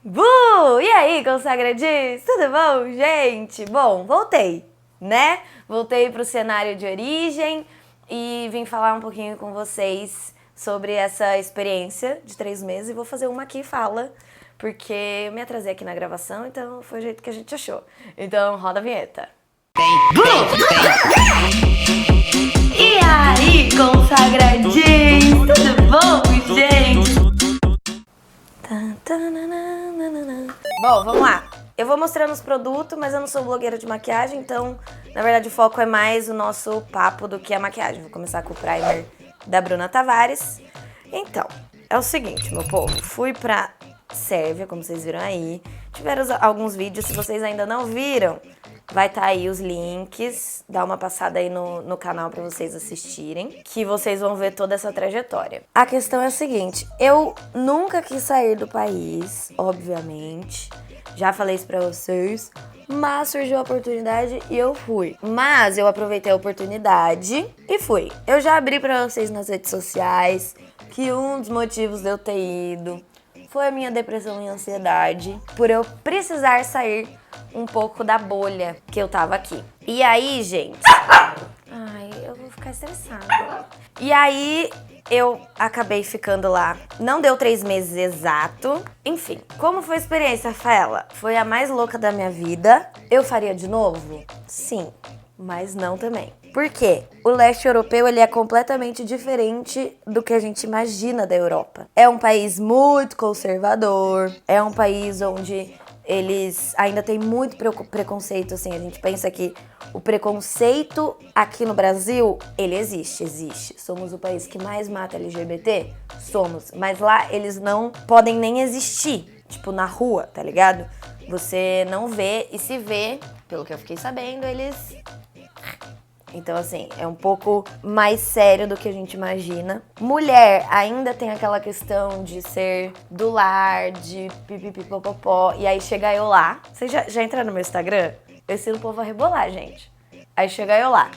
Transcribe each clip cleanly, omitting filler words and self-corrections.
E aí, consagradinhos? Tudo bom, gente? Bom, voltei, né? Voltei pro cenário de origem e vim falar um pouquinho com vocês sobre essa experiência de 3 meses. E vou fazer uma aqui fala, porque eu me atrasei aqui na gravação, então foi o jeito que a gente achou. Então, roda a vinheta. E aí, consagradinhos? Tudo bom, gente? Bom, vamos lá. Eu vou mostrando os produtos, mas eu não sou blogueira de maquiagem, então, na verdade, o foco é mais o nosso papo do que a maquiagem. Vou começar com o primer da Bruna Tavares. Então, é o seguinte, meu povo. Fui pra Sérvia, como vocês viram aí. Tiveram alguns vídeos, se vocês ainda não viram, vai estar aí os links. Dá uma passada aí no canal pra vocês assistirem, que vocês vão ver toda essa trajetória. A questão é a seguinte, eu nunca quis sair do país, obviamente. Já falei isso pra vocês, mas surgiu a oportunidade e eu fui. Mas eu aproveitei a oportunidade e fui. Eu já abri pra vocês nas redes sociais que um dos motivos de eu ter ido foi a minha depressão e ansiedade, por eu precisar sair um pouco da bolha que eu tava aqui. E aí, gente... Ai, eu vou ficar estressada. E aí, eu acabei ficando lá. Não deu 3 meses exato. Enfim, como foi a experiência, Rafaela? Foi a mais louca da minha vida. Eu faria de novo? Sim, mas não também. Por quê? O leste europeu ele é completamente diferente do que a gente imagina da Europa. É um país muito conservador, é um país onde eles ainda têm muito preconceito, assim, a gente pensa que o preconceito aqui no Brasil, ele existe. Somos o país que mais mata LGBT? Somos, mas lá eles não podem nem existir, tipo na rua, tá ligado? Você não vê e se vê, pelo que eu fiquei sabendo, eles... Então, assim, é um pouco mais sério do que a gente imagina. Mulher ainda tem aquela questão de ser do lar, de pipipipopopó. E aí chega eu lá. Vocês já entraram no meu Instagram? Eu ensino o povo a rebolar, gente. Aí chega eu lá.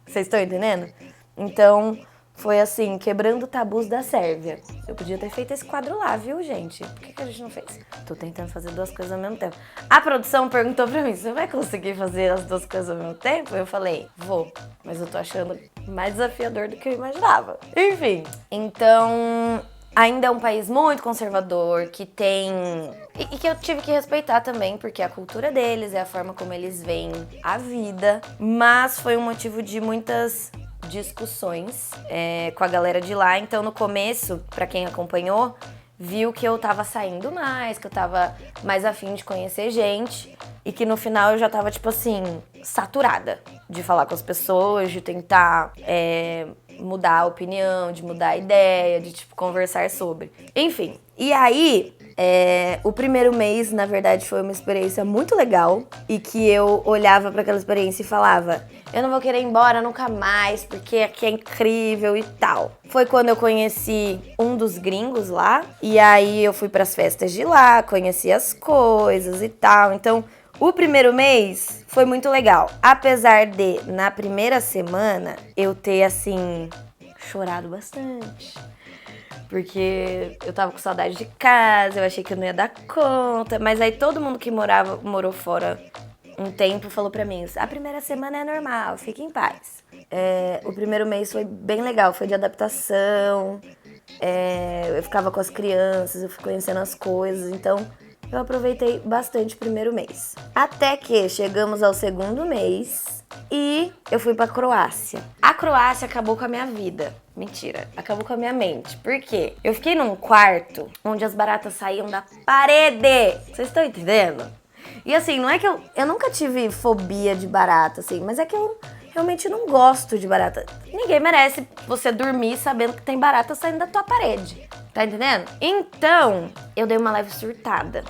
Vocês estão entendendo? Então, foi assim, quebrando tabus da Sérvia. Eu podia ter feito esse quadro lá, viu, gente? Por que a gente não fez? Tô tentando fazer 2 coisas ao mesmo tempo. A produção perguntou pra mim, você vai conseguir fazer as 2 coisas ao mesmo tempo? Eu falei, vou. Mas eu tô achando mais desafiador do que eu imaginava. Enfim, então... Ainda é um país muito conservador, que tem... E que eu tive que respeitar também, porque é a cultura deles, é a forma como eles veem a vida. Mas foi um motivo de muitas discussões com a galera de lá. Então, no começo, pra quem acompanhou, viu que eu tava saindo mais, que eu tava mais afim de conhecer gente. E que no final eu já tava, tipo assim, saturada de falar com as pessoas, de tentar... mudar a opinião, de mudar a ideia, de, tipo, conversar sobre. Enfim, e aí, o primeiro mês, na verdade, foi uma experiência muito legal e que eu olhava para aquela experiência e falava, eu não vou querer ir embora nunca mais, porque aqui é incrível e tal. Foi quando eu conheci um dos gringos lá, e aí eu fui pras festas de lá, conheci as coisas e tal, então... O primeiro mês foi muito legal, apesar de, na primeira semana, eu ter, assim, chorado bastante. Porque eu tava com saudade de casa, eu achei que eu não ia dar conta, mas aí todo mundo que morou fora um tempo falou pra mim, a primeira semana é normal, fique em paz. O primeiro mês foi bem legal, foi de adaptação, eu ficava com as crianças, eu fui conhecendo as coisas, então... Eu aproveitei bastante o primeiro mês. Até que chegamos ao segundo mês e eu fui pra Croácia. A Croácia acabou com a minha vida. Mentira, acabou com a minha mente. Por quê? Eu fiquei num quarto onde as baratas saíam da parede. Vocês estão entendendo? E assim, não é que eu nunca tive fobia de barata, assim, mas é que eu realmente não gosto de barata. Ninguém merece você dormir sabendo que tem barata saindo da tua parede. Tá entendendo? Então, eu dei uma leve surtada.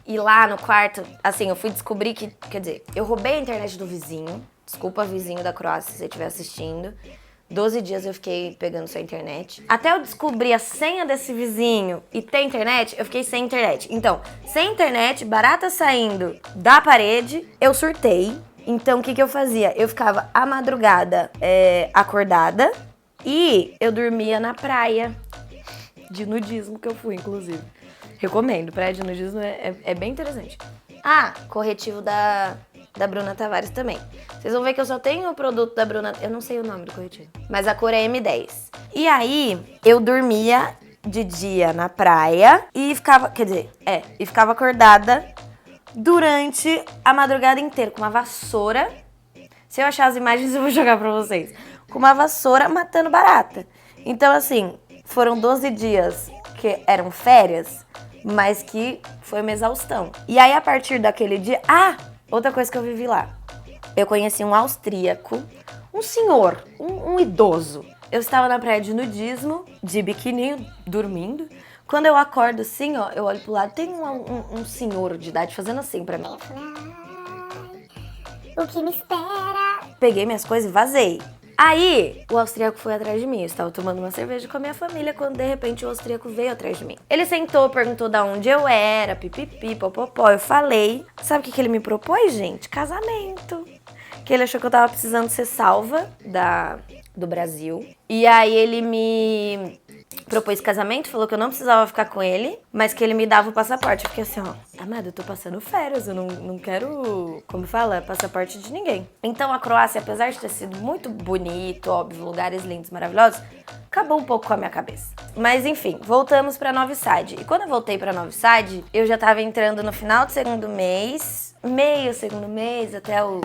E lá no quarto, assim, eu fui descobrir que... Quer dizer, eu roubei a internet do vizinho. Desculpa, vizinho da Croácia, se você estiver assistindo. 12 dias eu fiquei pegando sua internet. Até eu descobrir a senha desse vizinho e ter internet, eu fiquei sem internet. Então, sem internet, barata saindo da parede, eu surtei. Então, o que eu fazia? Eu ficava a madrugada acordada e eu dormia na praia. De nudismo que eu fui, inclusive. Recomendo, praia de nudismo é bem interessante. Ah, corretivo da Bruna Tavares também. Vocês vão ver que eu só tenho o produto da Bruna... Eu não sei o nome do corretivo, mas a cor é M10. E aí, eu dormia de dia na praia e ficava... Quer dizer, e ficava acordada durante a madrugada inteira com uma vassoura. Se eu achar as imagens, eu vou jogar pra vocês. Com uma vassoura matando barata. Então, assim, foram 12 dias que eram férias, mas que foi uma exaustão. E aí, a partir daquele dia... Ah! Outra coisa que eu vivi lá. Eu conheci um austríaco, um senhor, um idoso. Eu estava na praia de nudismo, de biquininho, dormindo. Quando eu acordo assim, ó, eu olho pro lado, tem um senhor de idade fazendo assim pra mim. O que me espera? Peguei minhas coisas e vazei. Aí, o austríaco foi atrás de mim. Eu estava tomando uma cerveja com a minha família quando, de repente, o austríaco veio atrás de mim. Ele sentou, perguntou de onde eu era, pipipi, popopó. Eu falei. Sabe o que ele me propôs, gente? Casamento. Que ele achou que eu tava precisando ser salva do Brasil. E aí, ele me propôs casamento, falou que eu não precisava ficar com ele, mas que ele me dava o passaporte. Eu fiquei assim, ó, amada, eu tô passando férias, eu não quero, como fala, passaporte de ninguém. Então a Croácia, apesar de ter sido muito bonito, óbvio, lugares lindos, maravilhosos, acabou um pouco com a minha cabeça. Mas enfim, voltamos pra Novi Sad. E quando eu voltei pra Novi Sad, eu já tava entrando no final do segundo mês, meio segundo mês, até o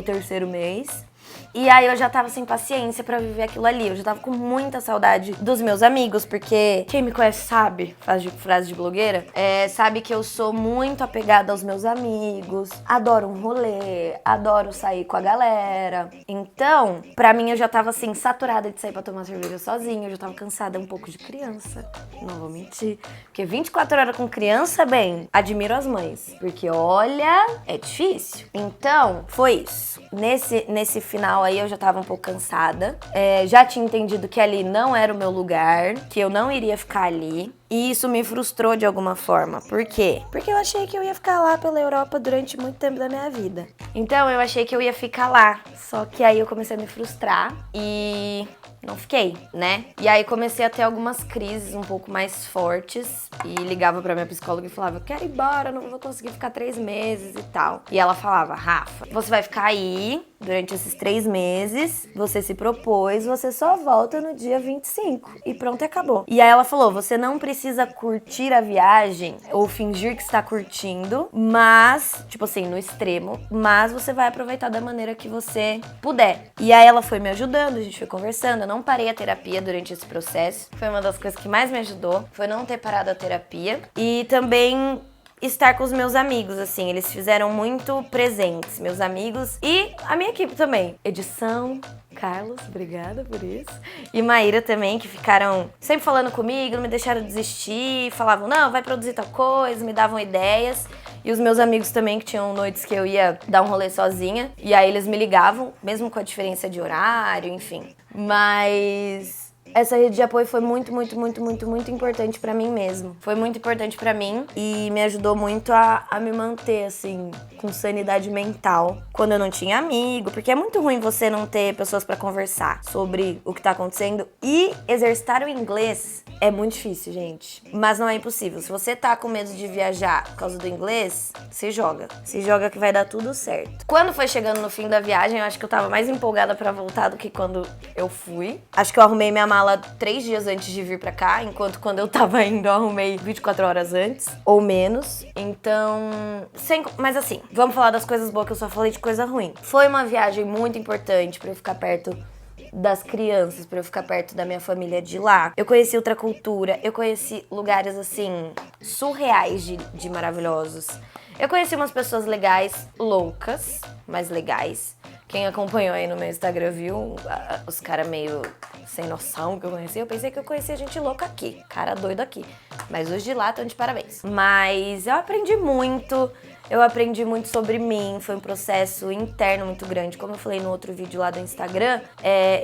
terceiro mês. E aí eu já tava sem paciência pra viver aquilo ali. Eu já tava com muita saudade dos meus amigos, porque quem me conhece sabe, frase de blogueira, sabe que eu sou muito apegada aos meus amigos, adoro um rolê, adoro sair com a galera. Então, pra mim eu já tava assim, saturada de sair pra tomar cerveja sozinha, eu já tava cansada um pouco de criança, não vou mentir. Porque 24 horas com criança, bem, admiro as mães, porque olha, é difícil. Então, foi isso. Nesse final aí eu já tava um pouco cansada, já tinha entendido que ali não era o meu lugar, que eu não iria ficar ali. E isso me frustrou de alguma forma. Por quê? Porque eu achei que eu ia ficar lá pela Europa durante muito tempo da minha vida. Então eu achei que eu ia ficar lá. Só que aí eu comecei a me frustrar e não fiquei, né? E aí comecei a ter algumas crises um pouco mais fortes. E ligava pra minha psicóloga e falava, eu quero ir embora, não vou conseguir ficar 3 meses e tal. E ela falava, Rafa, você vai ficar aí durante esses 3 meses, você se propôs, você só volta no dia 25. E pronto, acabou. E aí ela falou, você não precisa curtir a viagem ou fingir que está curtindo, mas, tipo assim, no extremo, mas você vai aproveitar da maneira que você puder. E aí ela foi me ajudando, a gente foi conversando, eu não parei a terapia durante esse processo. Foi uma das coisas que mais me ajudou, foi não ter parado a terapia. E também estar com os meus amigos, assim, eles fizeram muito presentes, meus amigos e a minha equipe também. Edição, Carlos, obrigada por isso. E Maíra também, que ficaram sempre falando comigo, não me deixaram desistir, falavam, não, vai produzir tal coisa, me davam ideias. E os meus amigos também, que tinham noites que eu ia dar um rolê sozinha, e aí eles me ligavam, mesmo com a diferença de horário, enfim. Mas essa rede de apoio foi muito importante pra mim mesmo. Foi muito importante pra mim e me ajudou muito a me manter, assim, com sanidade mental. Quando eu não tinha amigo, porque é muito ruim você não ter pessoas pra conversar sobre o que tá acontecendo. E exercitar o inglês é muito difícil, gente. Mas não é impossível. Se você tá com medo de viajar por causa do inglês, se joga. Se joga que vai dar tudo certo. Quando foi chegando no fim da viagem, eu acho que eu tava mais empolgada pra voltar do que quando eu fui. Acho que eu arrumei minha mala 3 dias antes de vir pra cá, enquanto quando eu tava indo eu arrumei 24 horas antes, ou menos. Então, mas assim, vamos falar das coisas boas, que eu só falei de coisa ruim. Foi uma viagem muito importante pra eu ficar perto das crianças, pra eu ficar perto da minha família de lá. Eu conheci outra cultura, eu conheci lugares, assim, surreais de maravilhosos. Eu conheci umas pessoas legais, loucas, mas legais. Quem acompanhou aí no meu Instagram viu os caras meio sem noção que eu conheci. Eu pensei que eu conhecia gente louca aqui, cara doido aqui. Mas os de lá estão de parabéns. Mas eu aprendi muito sobre mim. Foi um processo interno muito grande. Como eu falei no outro vídeo lá do Instagram,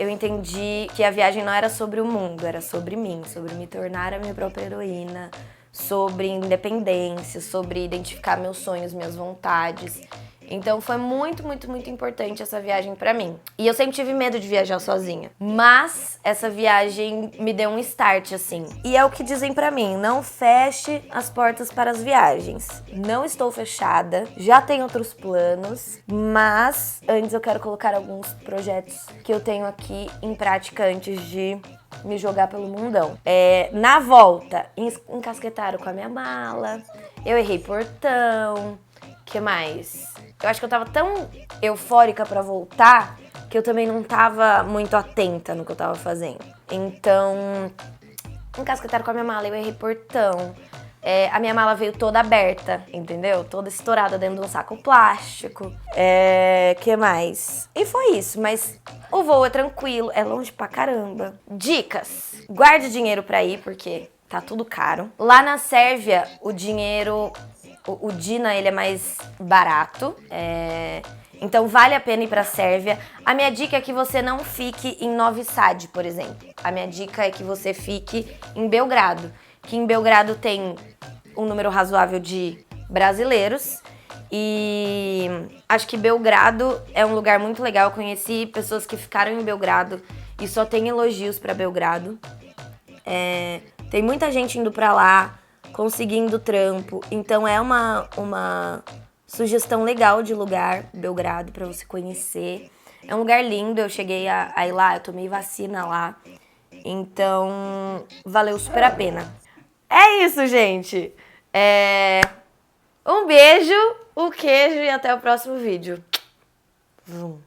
eu entendi que a viagem não era sobre o mundo, era sobre mim, sobre me tornar a minha própria heroína, sobre independência, sobre identificar meus sonhos, minhas vontades. Então foi muito, muito, muito importante essa viagem pra mim. E eu sempre tive medo de viajar sozinha. Mas essa viagem me deu um start, assim. E é o que dizem pra mim, não feche as portas para as viagens. Não estou fechada, já tenho outros planos, mas antes eu quero colocar alguns projetos que eu tenho aqui em prática antes de me jogar pelo mundão. Na volta, encasquetaram com a minha mala, eu errei portão, que mais? Eu acho que eu tava tão eufórica pra voltar que eu também não tava muito atenta no que eu tava fazendo. Então, encasquetaram com a minha mala, eu errei portão. A minha mala veio toda aberta, entendeu? Toda estourada dentro de um saco plástico. Que mais? E foi isso, mas o voo é tranquilo, é longe pra caramba. Dicas: guarde dinheiro pra ir, porque tá tudo caro. Lá na Sérvia, o dinheiro... O Dina, ele é mais barato, então vale a pena ir pra Sérvia. A minha dica é que você não fique em Novi Sad, por exemplo. A minha dica é que você fique em Belgrado, que em Belgrado tem um número razoável de brasileiros. E acho que Belgrado é um lugar muito legal. Eu conheci pessoas que ficaram em Belgrado e só tem elogios pra Belgrado. Tem muita gente indo pra lá, conseguindo trampo. Então é uma sugestão legal de lugar, Belgrado, pra você conhecer. É um lugar lindo, eu cheguei a ir lá, eu tomei vacina lá. Então, valeu super a pena. É isso, gente. Um beijo, um queijo e até o próximo vídeo. Vum.